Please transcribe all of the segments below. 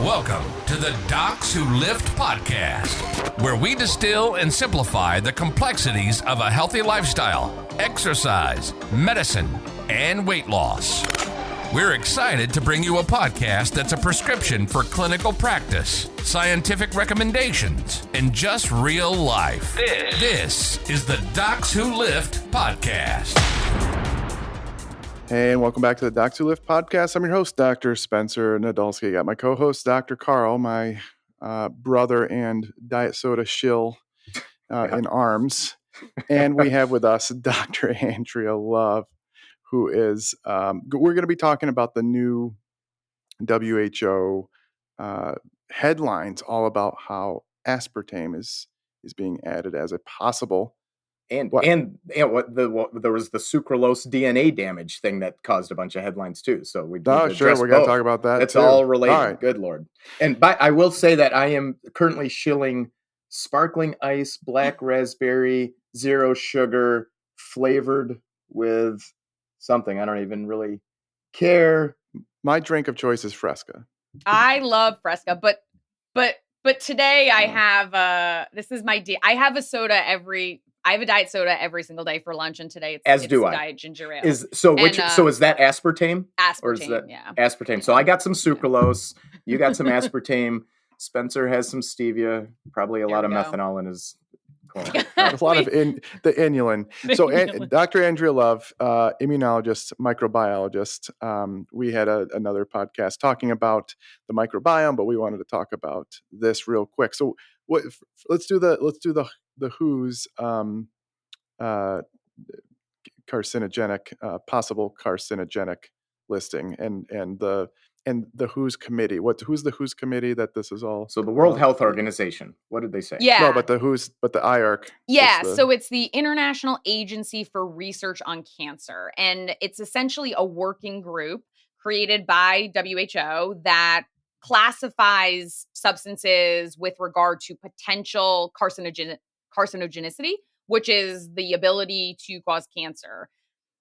Welcome to the Docs Who Lift podcast, where we distill and simplify the complexities of a healthy lifestyle, exercise, medicine, and weight loss. We're excited to bring you a podcast that's a prescription for clinical practice, scientific recommendations, and just real life. This is the Docs Who Lift podcast. Hey, and welcome back to the Docs Who Lift podcast. I'm your host, Dr. Spencer Nadolsky. I got my co-host, Dr. Karl, my brother and diet soda shill in arms. And we have with us Dr. Andrea Love, who is, we're going to be talking about the new WHO headlines all about how aspartame is being added as a possible. And there was the sucralose DNA damage thing that caused a bunch of headlines too. So we we're going to talk about that. It's too. all related. All right. Good Lord. And I will say that I am currently shilling sparkling ice, black raspberry, zero sugar, flavored with something. I don't even really care. My drink of choice is Fresca. I love Fresca, but today I have this is my I have a soda I have a diet soda every single day for lunch, and today it's diet ginger ale. So is that aspartame? Aspartame, or is that yeah. Aspartame. So I got some sucralose. You got some aspartame. Spencer has some stevia. Probably a lot of methanol in his corn. A lot of the inulin. So Dr. Andrea Love, immunologist, microbiologist. We had another podcast talking about the microbiome, but we wanted to talk about this real quick. So let's do the WHO's carcinogenic possible carcinogenic listing and the WHO's committee. Who's the WHO's committee that this is all? So the World Health Organization. What did they say? Yeah. No, but the IARC. Yeah. So it's the International Agency for Research on Cancer, and it's essentially a working group created by WHO that classifies substances with regard to potential carcinogenicity, which is the ability to cause cancer.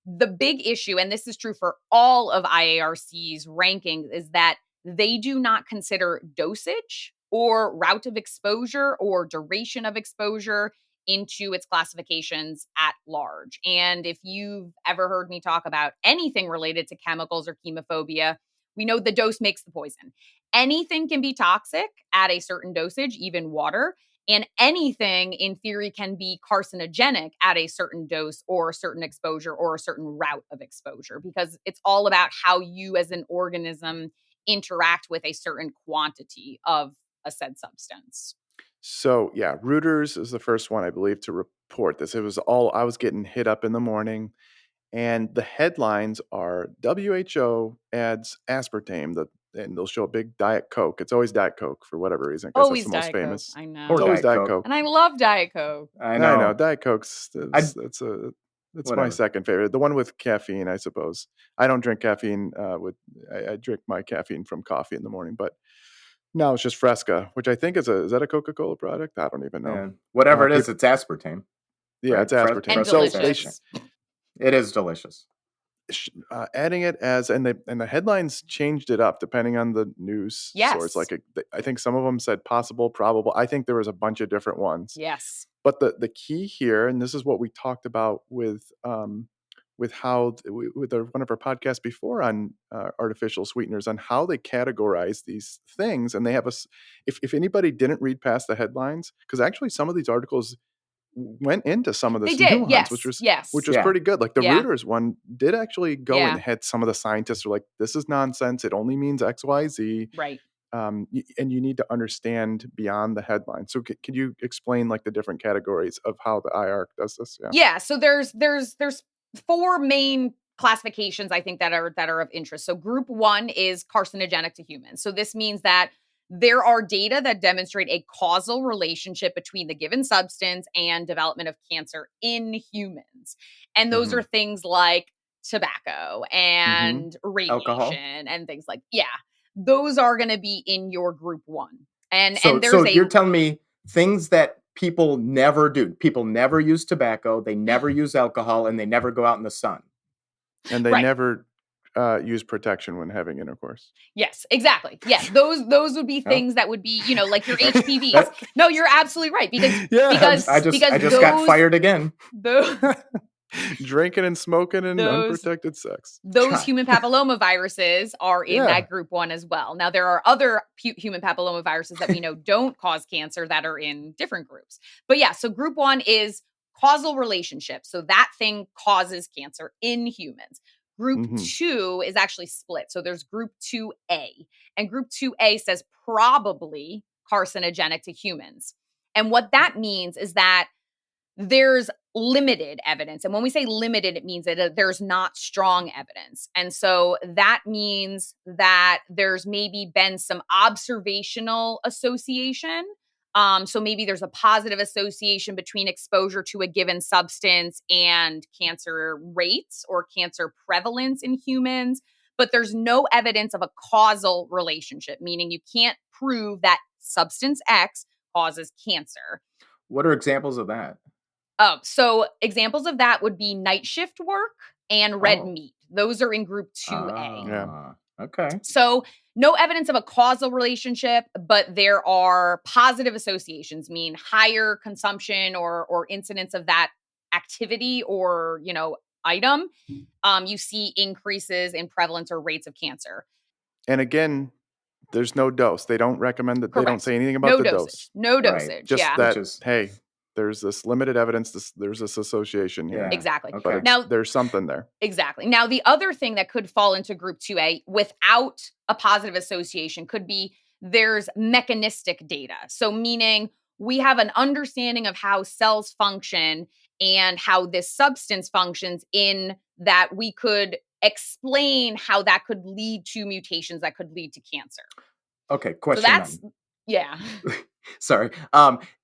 The big issue, and this is true for all of IARC's rankings, is that they do not consider dosage or route of exposure or duration of exposure into its classifications at large. And if you've ever heard me talk about anything related to chemicals or chemophobia, we know the dose makes the poison. Anything can be toxic at a certain dosage, even water. And anything, in theory, can be carcinogenic at a certain dose or a certain exposure or a certain route of exposure, because it's all about how you as an organism interact with a certain quantity of a said substance. So, yeah, Reuters is the first one, I believe, to report this. It was I was getting hit up in the morning, and the headlines are WHO adds aspartame, and they'll show a big Diet Coke. It's always Diet Coke for whatever reason. Always that's the most Diet famous. Coke. I know. It's always Diet Coke. And I love Diet Coke. I know. Diet Coke's it's my second favorite. The one with caffeine, I suppose. I don't drink caffeine I drink my caffeine from coffee in the morning, but now it's just Fresca, which I think is that a Coca-Cola product? I don't even know. Yeah. Whatever it is, it's aspartame. Yeah, right? it's aspartame. And So delicious. It is delicious. adding it as and the headlines changed it up depending on the news source. Like I think some of them said possible, probable. I think there was a bunch of different ones. Yes. But the key here, and this is what we talked about with one of our podcasts before on artificial sweeteners, on how they categorize these things, and they have if anybody didn't read past the headlines, because actually some of these articles went into some of this nuance, which was pretty good. Like the Reuters one did actually go and hit some of the scientists are like, this is nonsense. It only means XYZ. Right. And you need to understand beyond the headline. So can you explain like the different categories of how the IARC does this? Yeah. So there's four main classifications, I think, that are of interest. So group one is carcinogenic to humans. So this means that there are data that demonstrate a causal relationship between the given substance and development of cancer in humans. And those are things like tobacco and radiation alcohol and things like, those are going to be in your group one. And you're telling me things that people never do. People never use tobacco, they never use alcohol, and they never go out in the sun. And they never use protection when having intercourse. Yes, exactly. Yes, those would be things that would be, like your HPVs. No, you're absolutely right because I just got fired again. Those Drinking and smoking and unprotected sex. Those human papillomaviruses are in that group 1 as well. Now, there are other human papillomaviruses that we know don't cause cancer that are in different groups. But yeah, so group 1 is causal relationship. So that thing causes cancer in humans. Group 2 is actually split. So there's group 2A. And group 2A says probably carcinogenic to humans. And what that means is that there's limited evidence. And when we say limited, it means that there's not strong evidence. And so that means that there's maybe been some observational association. So maybe there's a positive association between exposure to a given substance and cancer rates or cancer prevalence in humans, but there's no evidence of a causal relationship, meaning you can't prove that substance X causes cancer. What are examples of that? Oh, so examples of that would be night shift work and red meat. Those are in group 2A. Okay. So no evidence of a causal relationship, but there are positive associations, mean higher consumption or incidence of that activity or, item. You see increases in prevalence or rates of cancer. And again, there's no dose. They don't recommend that. Correct. They don't say anything about the dose. No dosage. Right. Just that, hey, there's this limited evidence. There's this association here. Yeah. Exactly. Okay. But now there's something there. Exactly. Now, the other thing that could fall into group 2A without a positive association could be there's mechanistic data. So meaning we have an understanding of how cells function and how this substance functions in that we could explain how that could lead to mutations that could lead to cancer. Okay. Question. So that's, yeah. Sorry.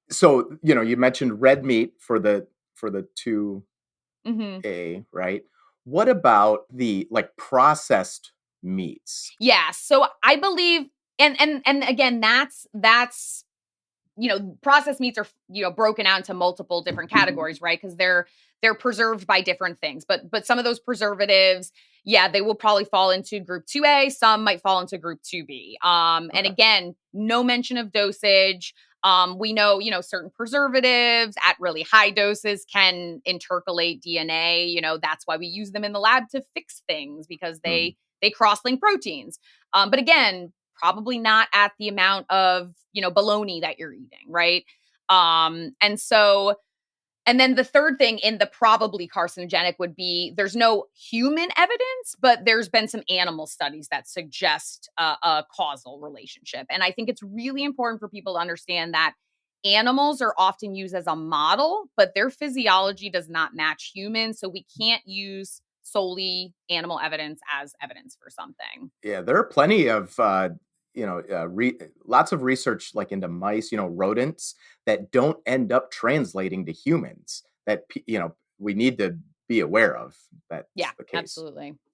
So, you mentioned red meat for the 2A, right? What about the processed meats? Yeah. So I believe, and again, that's, processed meats are, broken out into multiple different categories, right? Because they're preserved by different things, but some of those preservatives, they will probably fall into group 2A. Some might fall into group 2B. And again, no mention of dosage. We know, certain preservatives at really high doses can intercalate DNA. That's why we use them in the lab to fix things because they cross-link proteins. But again, probably not at the amount of, bologna that you're eating, right? And then the third thing in the probably carcinogenic would be there's no human evidence, but there's been some animal studies that suggest a causal relationship. And I think it's really important for people to understand that animals are often used as a model, but their physiology does not match humans. So we can't use solely animal evidence as evidence for something. Yeah, there are plenty of lots of research into mice, rodents that don't end up translating to humans that, we need to be aware of. That's the case.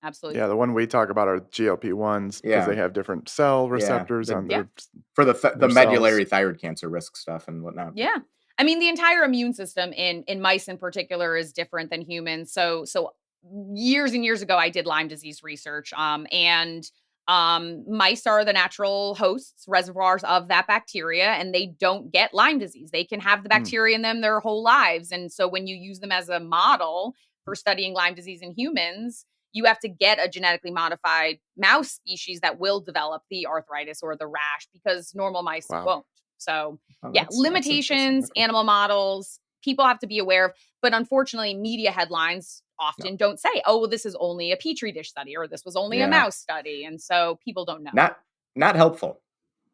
Absolutely. Yeah, the one we talk about are GLP-1s because they have different cell receptors on their for the cells. medullary thyroid cancer risk stuff and whatnot. Yeah. I mean, the entire immune system in mice in particular is different than humans. So years and years ago, I did Lyme disease research, and mice are the natural hosts, reservoirs of that bacteria, and they don't get Lyme disease. They can have the bacteria in them their whole lives. And so when you use them as a model for studying Lyme disease in humans, you have to get a genetically modified mouse species that will develop the arthritis or the rash because normal mice won't. So limitations, animal models, people have to be aware of. But unfortunately, media headlines often don't say, oh, well, this is only a Petri dish study or this was only a mouse study. And so people don't know. Not helpful.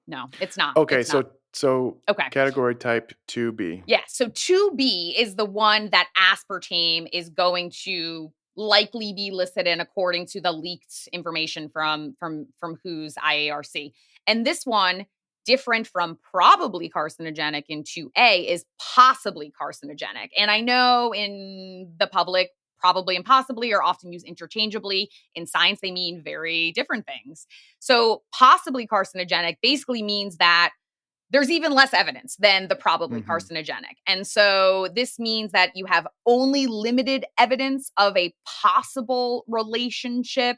No, it's not. Okay. It's not. So category type 2B. Yeah. So 2B is the one that aspartame is going to likely be listed in according to the leaked information from WHO's IARC. And this one, different from probably carcinogenic in 2A, is possibly carcinogenic. And I know in the public, probably and possibly are often used interchangeably. In science, they mean very different things. So possibly carcinogenic basically means that there's even less evidence than the probably carcinogenic. And so this means that you have only limited evidence of a possible relationship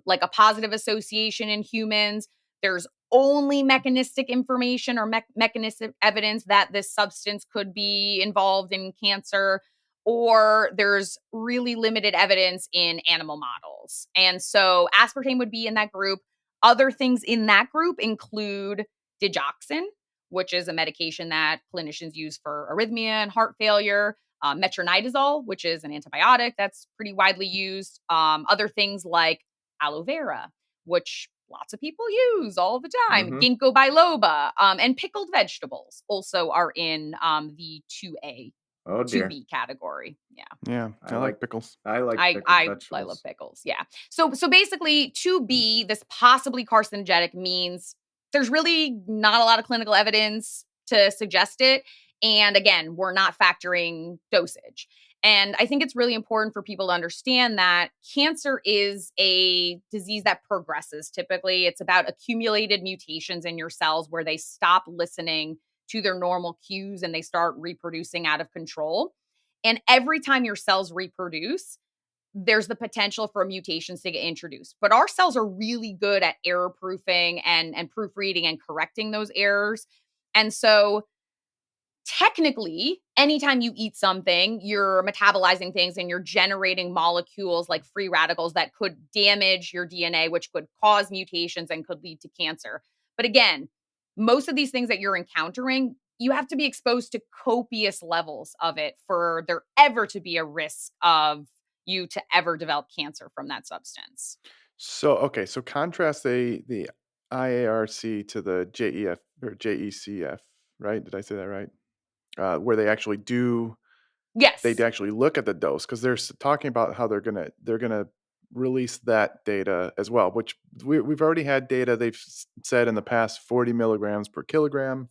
like a positive association in humans. There's only mechanistic information or mechanistic evidence that this substance could be involved in cancer, or there's really limited evidence in animal models. And so aspartame would be in that group. Other things in that group include digoxin, which is a medication that clinicians use for arrhythmia and heart failure, metronidazole, which is an antibiotic that's pretty widely used, other things like aloe vera, which lots of people use all the time, ginkgo biloba, and pickled vegetables also are in the 2A, Oh dear. 2B category. Yeah. Yeah, I like pickles. I like pickled I vegetables. love pickles. Yeah. So basically 2B, this possibly carcinogenic, means there's really not a lot of clinical evidence to suggest it. And again, we're not factoring dosage. And I think it's really important for people to understand that cancer is a disease that progresses. Typically, it's about accumulated mutations in your cells where they stop listening to their normal cues and they start reproducing out of control. And every time your cells reproduce, there's the potential for mutations to get introduced. But our cells are really good at error proofing and proofreading and correcting those errors. And so technically, anytime you eat something, you're metabolizing things and you're generating molecules like free radicals that could damage your DNA, which could cause mutations and could lead to cancer. But again, most of these things that you're encountering, you have to be exposed to copious levels of it for there ever to be a risk of you to ever develop cancer from that substance. So, okay, so contrast the IARC to the JEF or JECF, right? Did I say that right? Where they actually Yes. they actually look at the dose, because they're talking about how they're gonna release that data as well, which we've already had data. They've said in the past 40 milligrams per kilogram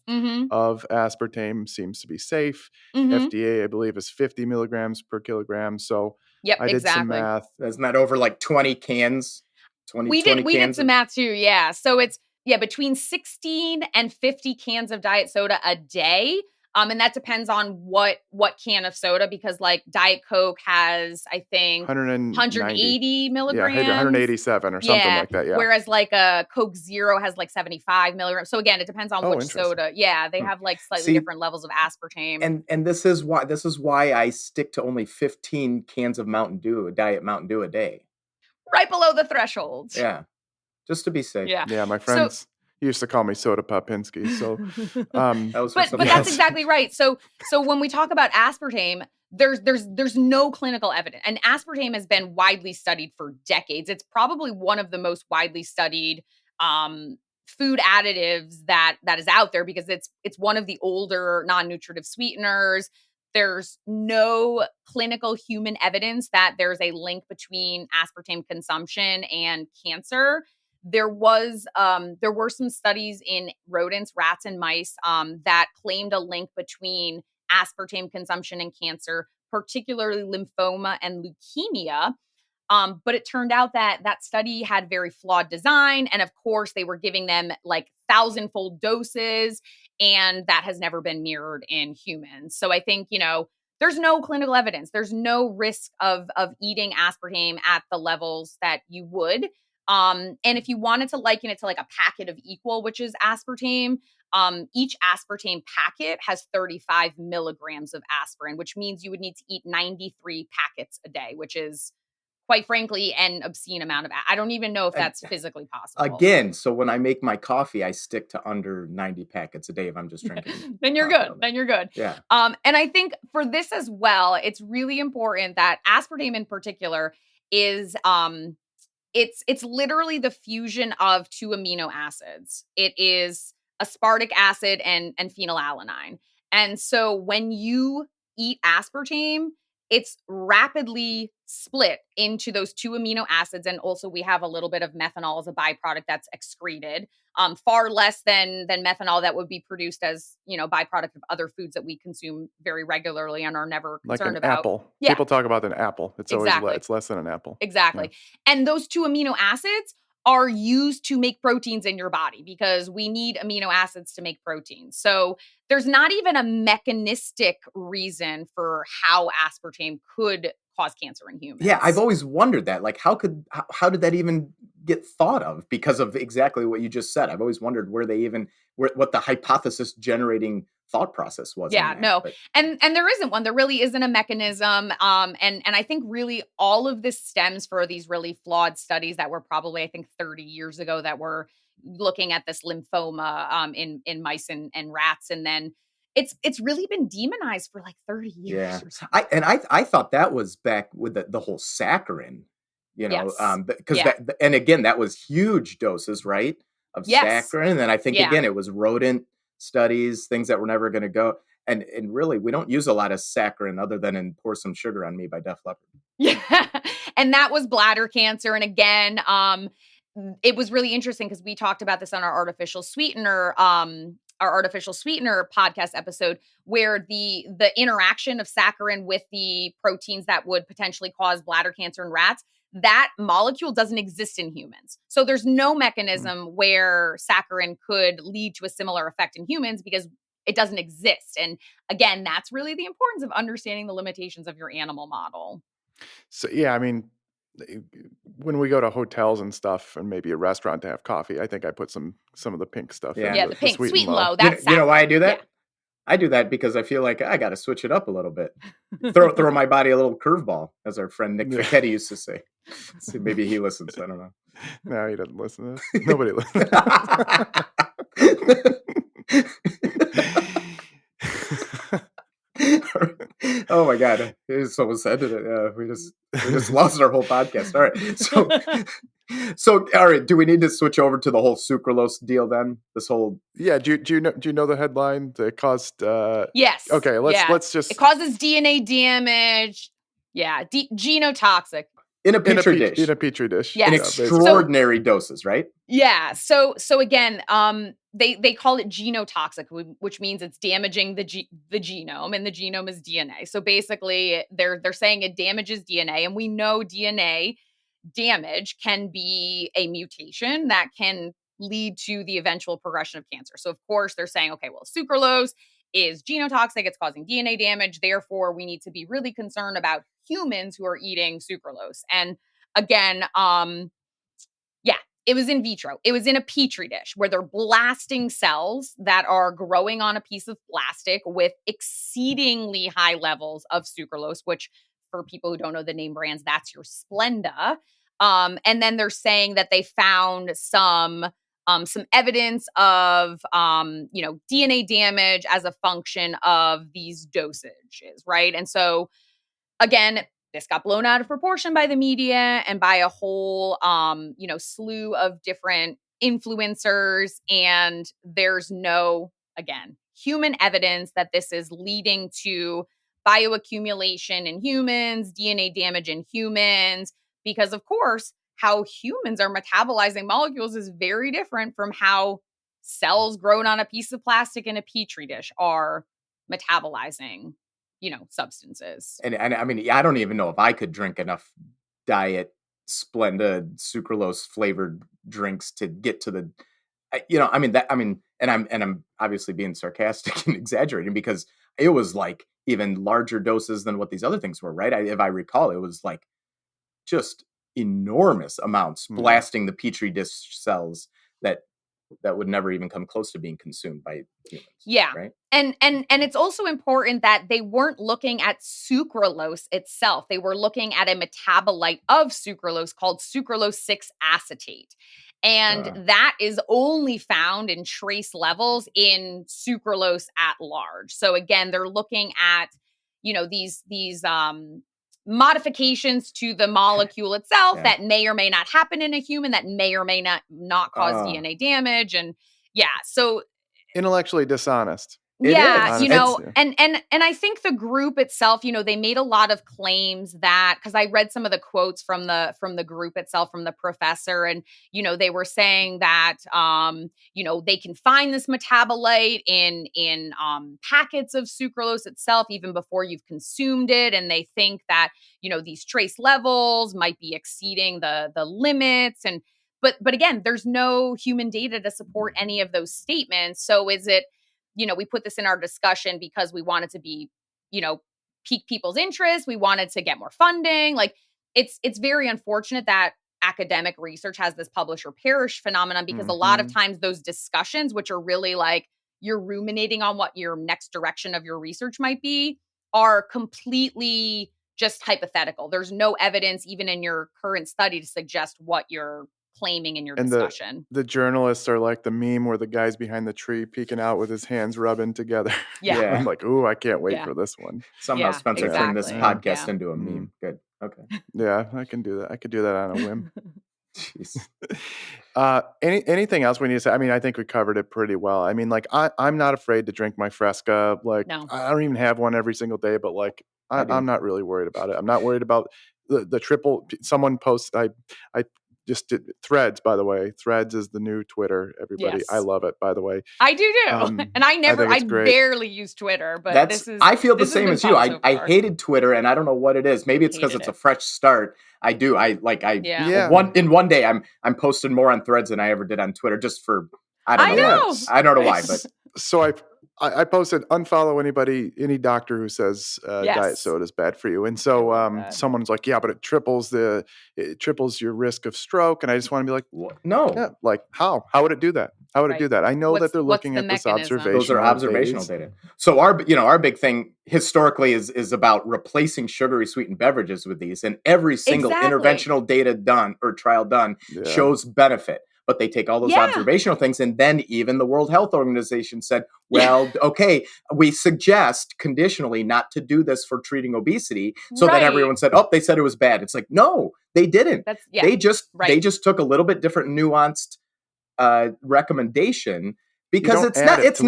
of aspartame seems to be safe. FDA, I believe, is 50 milligrams per kilogram. So Yep, I did some exactly. math. Isn't that over like 20 cans? 20 We did cans some math too, yeah. So it's between 16 and 50 cans of diet soda a day. And that depends on what can of soda, because like Diet Coke has, I think, 180 milligrams. Yeah, 187 or something like that. Yeah. Whereas like a Coke Zero has like 75 milligrams. So again, it depends on which soda. Yeah, they have like slightly different levels of aspartame. And this is why I stick to only 15 cans of Diet Mountain Dew a day. Right below the threshold. Yeah. Just to be safe. Yeah, my friends used to call me Soda Popinski. So, but that's exactly right. So when we talk about aspartame, there's no clinical evidence, and aspartame has been widely studied for decades. It's probably one of the most widely studied food additives that is out there, because it's one of the older non-nutritive sweeteners. There's no clinical human evidence that there's a link between aspartame consumption and cancer. There were some studies in rodents, rats and mice, that claimed a link between aspartame consumption and cancer, particularly lymphoma and leukemia. But it turned out that study had very flawed design. And of course, they were giving them like 1,000-fold doses, and that has never been mirrored in humans. So I think, there's no clinical evidence. There's no risk of eating aspartame at the levels that you would. And if you wanted to liken it to like a packet of Equal, which is aspartame, each aspartame packet has 35 milligrams of aspirin, which means you would need to eat 93 packets a day, which is, quite frankly, an obscene amount of. I don't even know if that's physically possible. Again, so when I make my coffee, I stick to under 90 packets a day if I'm just drinking. Then you're good. Then you're good. Yeah. And I think for this as well, it's really important that aspartame in particular is it's literally the fusion of two amino acids. It is aspartic acid and phenylalanine. And so when you eat aspartame, it's rapidly split into those two amino acids. And also we have a little bit of methanol as a byproduct that's excreted, far less than methanol that would be produced as, byproduct of other foods that we consume very regularly and are never concerned like an about. Apple. Yeah. People talk about an apple. It's always it's less than an apple. Exactly. Yeah. And those two amino acids are used to make proteins in your body, because we need amino acids to make proteins. So there's not even a mechanistic reason for how aspartame could cause cancer in humans. Yeah, I've always wondered that. Like, how did that even get thought of? Because of exactly what you just said. I've always wondered what the hypothesis generating thought process was. Yeah, on that. no. But And there isn't one. There really isn't a mechanism. And I think really all of this stems for these really flawed studies that were probably, I think, 30 years ago that were looking at this lymphoma in mice and rats. And then it's really been demonized for like 30 years yeah, or something. I thought that was back with the whole saccharin, Yes. because Yeah. and again, that was huge doses, right, of Yes. saccharin. And then I think Yeah. again, it was rodent studies, things that were never going to go. And really, we don't use a lot of saccharin other than in Pour Some Sugar on Me by Def Leppard. Yeah. And that was bladder cancer. And again, it was really interesting because we talked about this on our artificial sweetener podcast episode, where the interaction of saccharin with the proteins that would potentially cause bladder cancer in rats, that molecule doesn't exist in humans. So there's no mechanism where saccharin could lead to a similar effect in humans because it doesn't exist. And again, that's really the importance of understanding the limitations of your animal model. So yeah, I mean, when we go to hotels and stuff, and maybe a restaurant to have coffee, I think I put some of the pink stuff. Yeah. in Yeah, the pink, sweet and low. That's You know why I do that? Yeah. I do that because I feel like I got to switch it up a little bit. Throw my body a little curveball, as our friend Nick Fichetti used to say. So maybe he listens. I don't know. No, he doesn't listen to this. Nobody listens. Oh my God. It's almost ended it. We just lost our whole podcast. All right. So all right, do we need to switch over to the whole sucralose deal then? This whole Yeah, do you know the headline that caused Yes. Okay, let's just it causes DNA damage. Yeah, genotoxic. in a petri dish. In a petri dish. Yes. In Yeah, extraordinary doses, right? Yeah. So again, they call it genotoxic, which means it's damaging the genome, and the genome is DNA. So basically, they're saying it damages DNA, and we know DNA damage can be a mutation that can lead to the eventual progression of cancer. So of course, they're saying, okay, well, sucralose is genotoxic, it's causing DNA damage. Therefore, we need to be really concerned about humans who are eating sucralose. And again, it was in vitro. It was in a petri dish where they're blasting cells that are growing on a piece of plastic with exceedingly high levels of sucralose, which for people who don't know the name brands, that's your Splenda. And then they're saying that they found some evidence of, DNA damage as a function of these dosages, right? And so, again, this got blown out of proportion by the media and by a whole, slew of different influencers. And there's no, again, human evidence that this is leading to bioaccumulation in humans, DNA damage in humans, because of course, how humans are metabolizing molecules is very different from how cells grown on a piece of plastic in a petri dish are metabolizing substances. And I mean, I don't even know if I could drink enough diet Splenda sucralose flavored drinks to get to the, and I'm obviously being sarcastic and exaggerating because it was like even larger doses than what these other things were, right? If I recall, it was like just enormous amounts blasting the petri dish cells that would never even come close to being consumed by humans. Yeah. Right. And it's also important that they weren't looking at sucralose itself. They were looking at a metabolite of sucralose called sucralose 6-acetate. And that is only found in trace levels in sucralose at large. So again, they're looking at, these modifications to the molecule itself that may or may not happen in a human, that may or may not cause DNA damage. And so intellectually dishonest. It is. And I think the group itself, they made a lot of claims that, because I read some of the quotes from the group itself, from the professor, and they were saying that they can find this metabolite in packets of sucralose itself even before you've consumed it, and they think that these trace levels might be exceeding the limits, and but again, there's no human data to support any of those statements. So is it, we put this in our discussion because we want it to be, pique people's interest. We wanted to get more funding. Like it's very unfortunate that academic research has this publish or perish phenomenon, because a lot of times those discussions, which are really like you're ruminating on what your next direction of your research might be, are completely just hypothetical. There's no evidence even in your current study to suggest what you're claiming in your discussion. The journalists are like the meme where the guy's behind the tree peeking out with his hands rubbing together. Yeah. I'm like, ooh, I can't wait for this one. Somehow Spencer turned this exactly. podcast into a meme. Good. Okay. Yeah, I can do that. I could do that on a whim. Jeez. Anything else we need to say? I mean, I think we covered it pretty well. I mean, like I'm not afraid to drink my Fresca. Like No. I don't even have one every single day, but like I'm not really worried about it. I'm not worried about the triple. Someone posts. I just did Threads, by the way. Threads is the new Twitter. Everybody, Yes. I love it. By the way, I do too. And I barely use Twitter, but I feel the same as you. I hated Twitter, and I don't know what it is. Maybe it's because it's a fresh start. I do. One day I'm posting more on Threads than I ever did on Twitter, just for I don't know. I don't know why, but so I posted unfollow any doctor who says diet soda is bad for you. And so someone's like, yeah, but it triples your risk of stroke. And I just want to be like, no, yeah, like how would it do that? How would it do that? I know that they're looking at this observation. Those are observational data. So our big thing historically is about replacing sugary sweetened beverages with these, and every single interventional data done or trial done shows benefit. But they take all those observational things, and then even the World Health Organization said, well, okay, we suggest conditionally not to do this for treating obesity. So then everyone said, oh, they said it was bad. It's like, no, they didn't. They just took a little bit different nuanced recommendation, because it's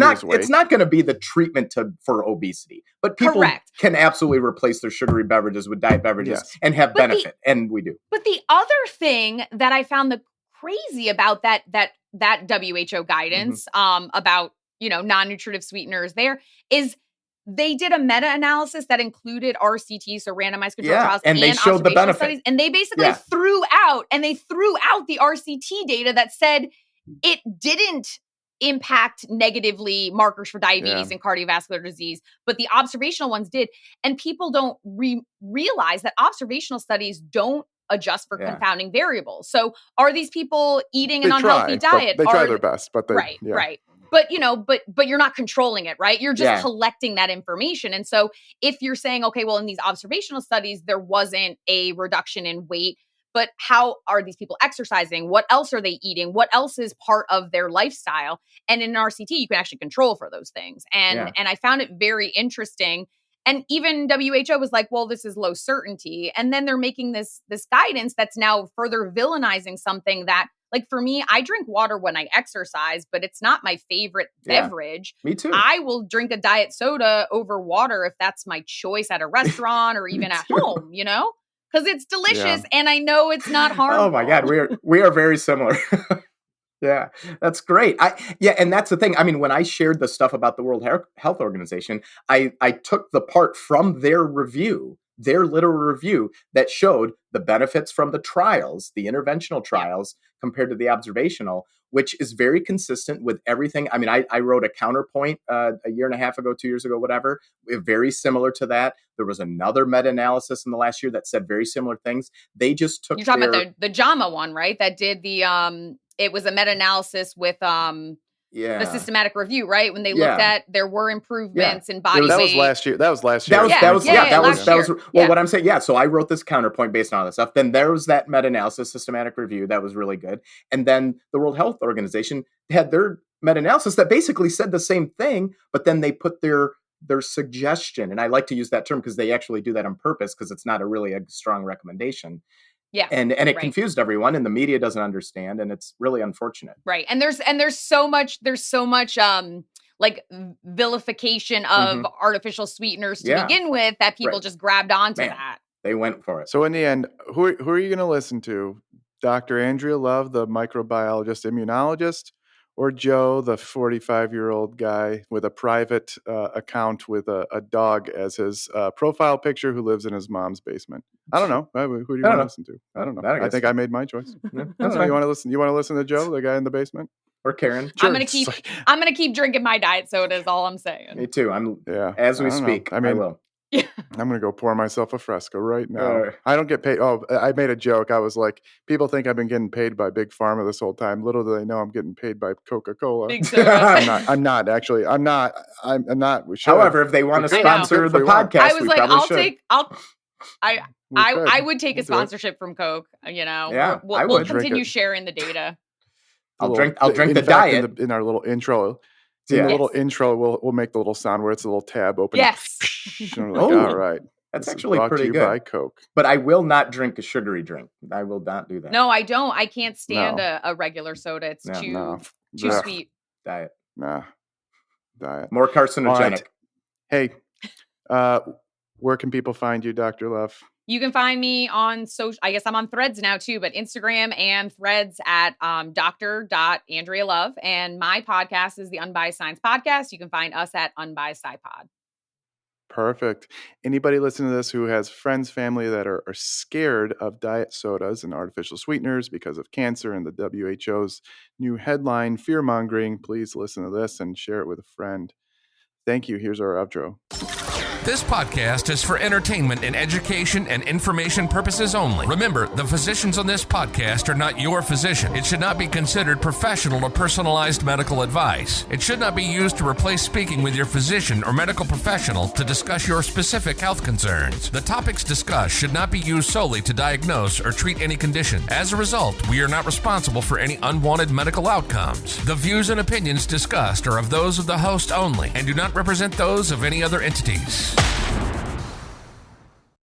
not going to be the treatment for obesity. But people can absolutely replace their sugary beverages with diet beverages and have benefit, and we do. But the other thing that I found crazy about that WHO guidance about non-nutritive sweeteners there is they did a meta-analysis that included RCTs, so randomized controlled trials, and they showed the benefit studies, and they basically threw out the RCT data that said it didn't impact negatively markers for diabetes and cardiovascular disease, but the observational ones did. And people don't realize that observational studies don't adjust for confounding variables. So are these people eating an unhealthy diet? They try their best, but they right. But but you're not controlling it, right? You're just collecting that information. And so if you're saying, okay, well, in these observational studies, there wasn't a reduction in weight, but how are these people exercising? What else are they eating? What else is part of their lifestyle? And in an RCT, you can actually control for those things. And I found it very interesting. And even WHO was like, well, this is low certainty. And then they're making this guidance that's now further villainizing something that, like, for me, I drink water when I exercise, but it's not my favorite beverage. Me too. I will drink a diet soda over water if that's my choice at a restaurant or even at home, because it's delicious and I know it's not harmful. Oh my God, we are very similar. Yeah, that's great. And that's the thing. I mean, when I shared the stuff about the World Health Organization, I took the part from their review, their literal review, that showed the benefits from the trials, the interventional trials, compared to the observational, which is very consistent with everything. I mean, I wrote a counterpoint a year and a half ago, 2 years ago, whatever, very similar to that. There was another meta-analysis in the last year that said very similar things. They just took. You're talking about the JAMA one, right? That did the it was a meta-analysis with the systematic review, right? When they looked at, there were improvements in body weight. That was last year. That was last year. What I'm saying. Yeah. So I wrote this counterpoint based on all this stuff. Then there was that meta-analysis, systematic review. That was really good. And then the World Health Organization had their meta-analysis that basically said the same thing, but then they put their suggestion. And I like to use that term because they actually do that on purpose, because it's not a strong recommendation. Yeah. And it confused everyone, and the media doesn't understand, and it's really unfortunate. Right. And there's so much like vilification of artificial sweeteners to begin with that people just grabbed onto that. They went for it. So in the end, who are you going to listen to? Dr. Andrea Love, the microbiologist, immunologist, or Joe, the 45-year-old guy with a private account with a dog as his profile picture who lives in his mom's basement? I don't know. Who do you want to listen to? I don't know. I think I made my choice. You want to listen? You want to listen to Joe, the guy in the basement, or Karen? Sure. I'm gonna keep drinking my diet soda. Is all I'm saying. Me too. As we speak. I mean, I will. I'm going to go pour myself a Fresca right now. I don't get paid. Oh, I made a joke. I was like, people think I've been getting paid by Big Pharma this whole time. Little do they know I'm getting paid by Coca-Cola. Big soda. I'm not actually. I'm not. We should. However, if they want to sponsor the podcast, I was we like, probably I would take a sponsorship from Coke. Yeah, we'll continue sharing the data. I'll drink the diet in our little intro. In the little intro, we'll make the little sound where it's a little tab open. Yes. And we're like, all right. That's actually pretty good. By Coke. But I will not drink a sugary drink. I will not do that. No, I don't. I can't stand a regular soda. It's too sweet. Diet. Diet. More carcinogenic. Hey, where can people find you, Dr. Love? You can find me on social. I guess I'm on Threads now too, but Instagram and Threads at Dr.Andrea Love. And my podcast is the Unbiased Science Podcast. You can find us at Unbiased SciPod. Perfect. Anybody listening to this who has friends, family that are scared of diet sodas and artificial sweeteners because of cancer and the WHO's new headline, fear-mongering, please listen to this and share it with a friend. Thank you. Here's our outro. This podcast is for entertainment and education and information purposes only. Remember, the physicians on this podcast are not your physician. It should not be considered professional or personalized medical advice. It should not be used to replace speaking with your physician or medical professional to discuss your specific health concerns. The topics discussed should not be used solely to diagnose or treat any condition. As a result, we are not responsible for any unwanted medical outcomes. The views and opinions discussed are of those of the host only and do not represent those of any other entities.